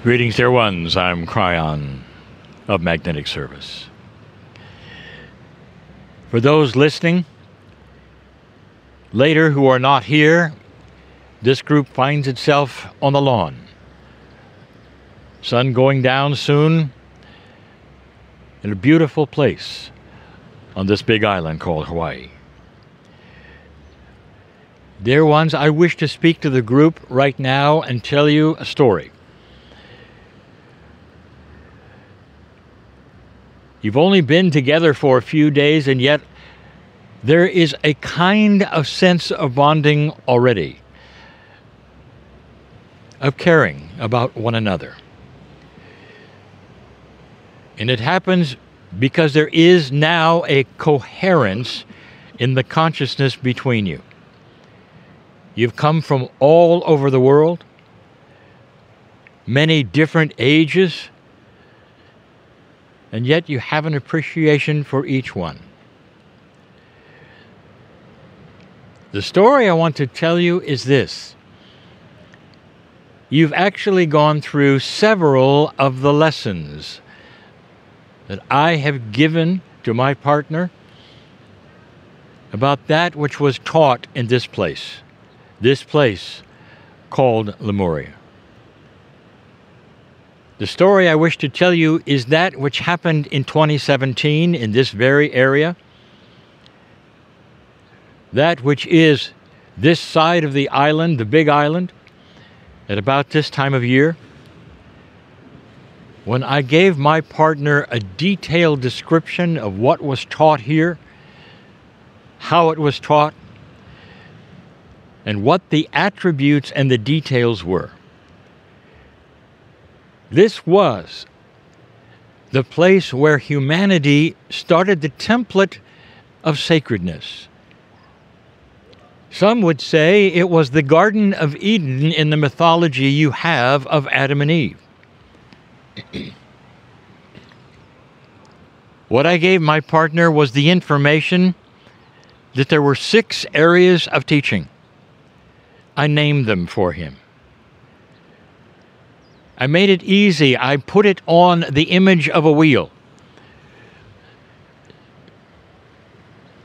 Greetings, dear ones. I'm Cryon of Magnetic Service. For those listening later who are not here, this group finds itself on the lawn. Sun going down soon in a beautiful place on this big island called Hawaii. Dear ones, I wish to speak to the group right now and tell you a story. You've only been together for a few days, and yet there is a kind of sense of bonding already, of caring about one another. And it happens because there is now a coherence in the consciousness between you. You've come from all over the world, many different ages, and yet you have an appreciation for each one. The story I want to tell you is this. You've actually gone through several of the lessons that I have given to my partner about that which was taught in this place called Lemuria. The story I wish to tell you is that which happened in 2017 in this very area, that which is this side of the island, the big island, at about this time of year, when I gave my partner a detailed description of what was taught here, how it was taught, and what the attributes and the details were. This was the place where humanity started the template of sacredness. Some would say it was the Garden of Eden in the mythology you have of Adam and Eve. What I gave my partner was the information that there were 6 areas of teaching. I named them for him. I made it easy. I put it on the image of a wheel.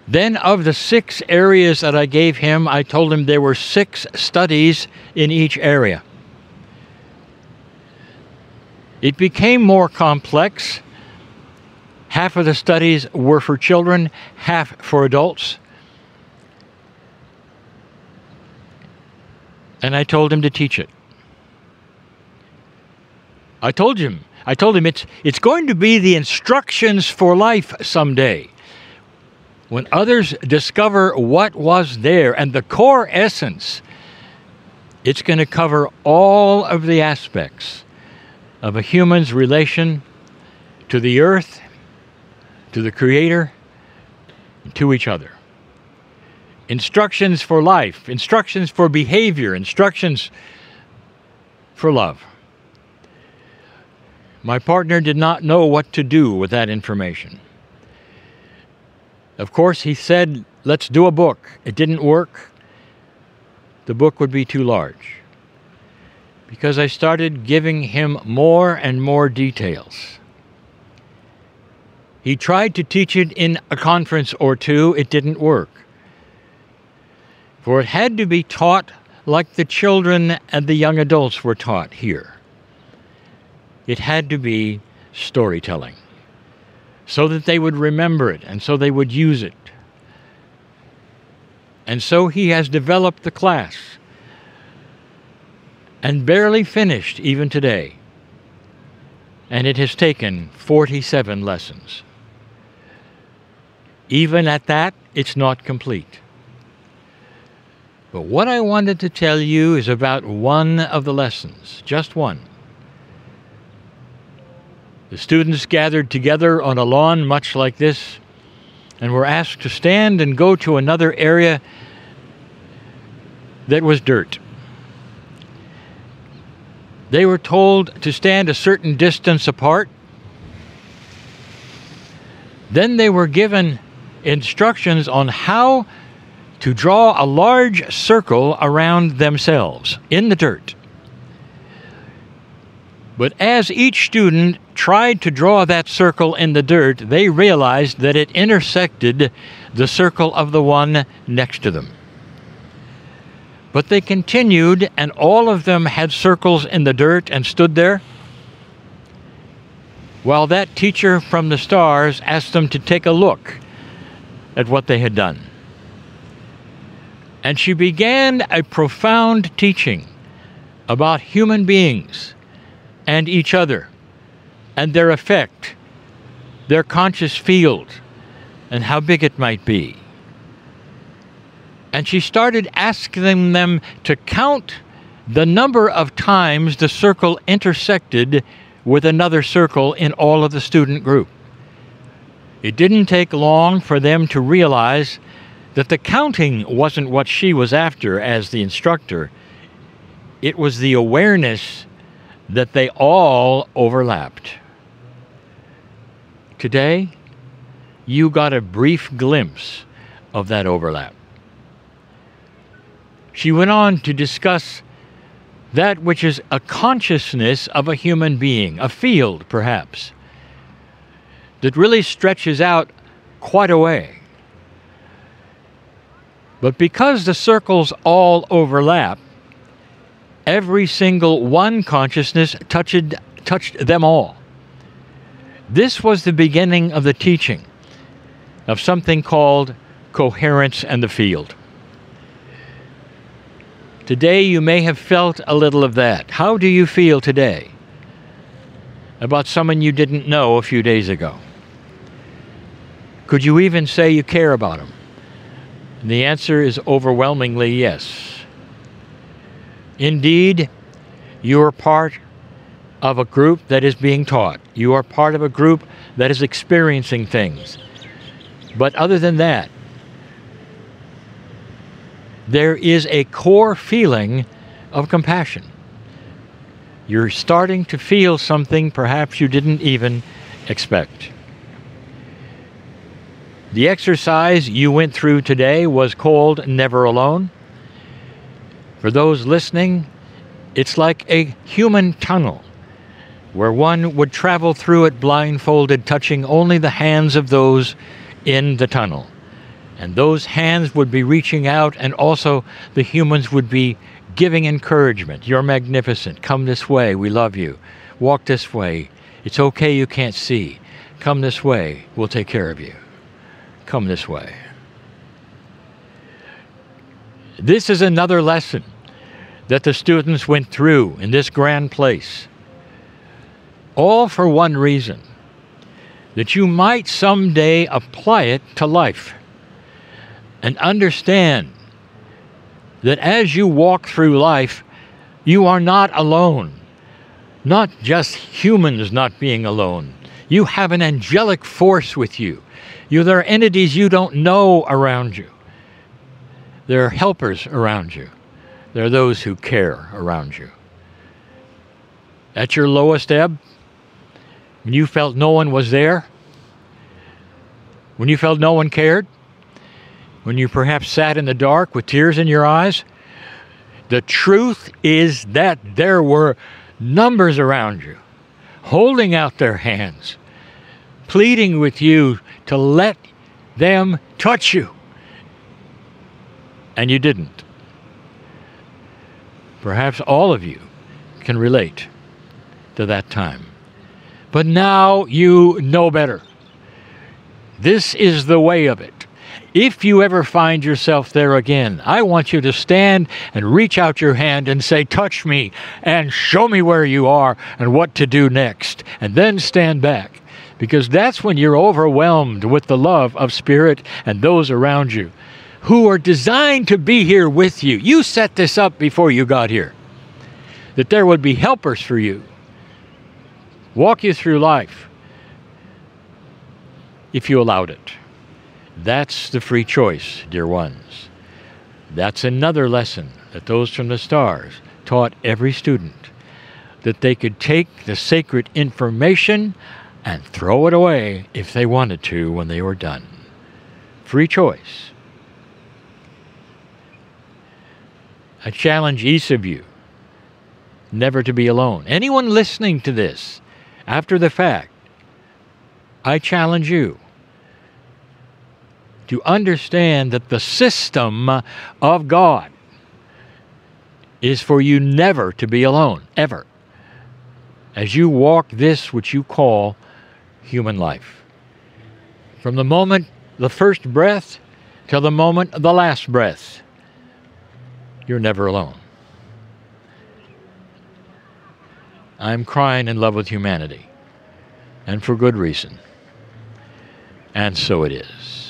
Then of the 6 areas that I gave him, I told him there were 6 studies in each area. It became more complex. Half of the studies were for children, half for adults. And I told him to teach it. I told him it's going to be the instructions for life someday. When others discover what was there and the core essence, it's going to cover all of the aspects of a human's relation to the earth, to the Creator, and to each other. Instructions for life, instructions for behavior, instructions for love. My partner did not know what to do with that information. Of course, he said, let's do a book. It didn't work. The book would be too large. Because I started giving him more and more details. He tried to teach it in a conference or two. It didn't work. For it had to be taught like the children and the young adults were taught here. It had to be storytelling, so that they would remember it and so they would use it. And so he has developed the class and barely finished even today. And it has taken 47 lessons. Even at that, it's not complete. But what I wanted to tell you is about one of the lessons, just one. The students gathered together on a lawn much like this and were asked to stand and go to another area that was dirt. They were told to stand a certain distance apart. Then they were given instructions on how to draw a large circle around themselves in the dirt. But as each student tried to draw that circle in the dirt, they realized that it intersected the circle of the one next to them. But they continued, and all of them had circles in the dirt and stood there, while that teacher from the stars asked them to take a look at what they had done. And she began a profound teaching about human beings and each other and their effect, their conscious field, and how big it might be. And she started asking them to count the number of times the circle intersected with another circle in all of the student group. It didn't take long for them to realize that the counting wasn't what she was after as the instructor. It was the awareness that they all overlapped. Today, you got a brief glimpse of that overlap. She went on to discuss that which is a consciousness of a human being, a field perhaps, that really stretches out quite a way. But because the circles all overlap, every single one consciousness touched them all. This was the beginning of the teaching of something called coherence and the field. Today you may have felt a little of that. How do you feel today about someone you didn't know a few days ago? Could you even say you care about them? And the answer is overwhelmingly yes. Indeed, you are part of a group that is being taught. You are part of a group that is experiencing things. But other than that, there is a core feeling of compassion. You're starting to feel something perhaps you didn't even expect. The exercise you went through today was called Never Alone. For those listening, it's like a human tunnel where one would travel through it blindfolded, touching only the hands of those in the tunnel. And those hands would be reaching out, and also the humans would be giving encouragement. You're magnificent. Come this way. We love you. Walk this way. It's okay you can't see. Come this way. We'll take care of you. Come this way. This is another lesson that the students went through in this grand place. All for one reason, that you might someday apply it to life and understand that as you walk through life, you are not alone. Not just humans not being alone. You have an angelic force with you. There are entities you don't know around you. There are helpers around you. There are those who care around you. At your lowest ebb, when you felt no one was there, when you felt no one cared, when you perhaps sat in the dark with tears in your eyes, the truth is that there were numbers around you, holding out their hands, pleading with you to let them touch you. And you didn't. Perhaps all of you can relate to that time. But now you know better. This is the way of it. If you ever find yourself there again, I want you to stand and reach out your hand and say, touch me and show me where you are and what to do next. And then stand back, because that's when you're overwhelmed with the love of Spirit and those around you who are designed to be here with you. You set this up before you got here, that there would be helpers for you, walk you through life if you allowed it. That's the free choice, dear ones. That's another lesson that those from the stars taught every student, that they could take the sacred information and throw it away if they wanted to when they were done. Free choice. I challenge each of you never to be alone. Anyone listening to this after the fact, I challenge you to understand that the system of God is for you never to be alone, ever, as you walk this which you call human life. From the moment the first breath till the moment the last breath, you're never alone. I'm crying in love with humanity, and for good reason. And so it is.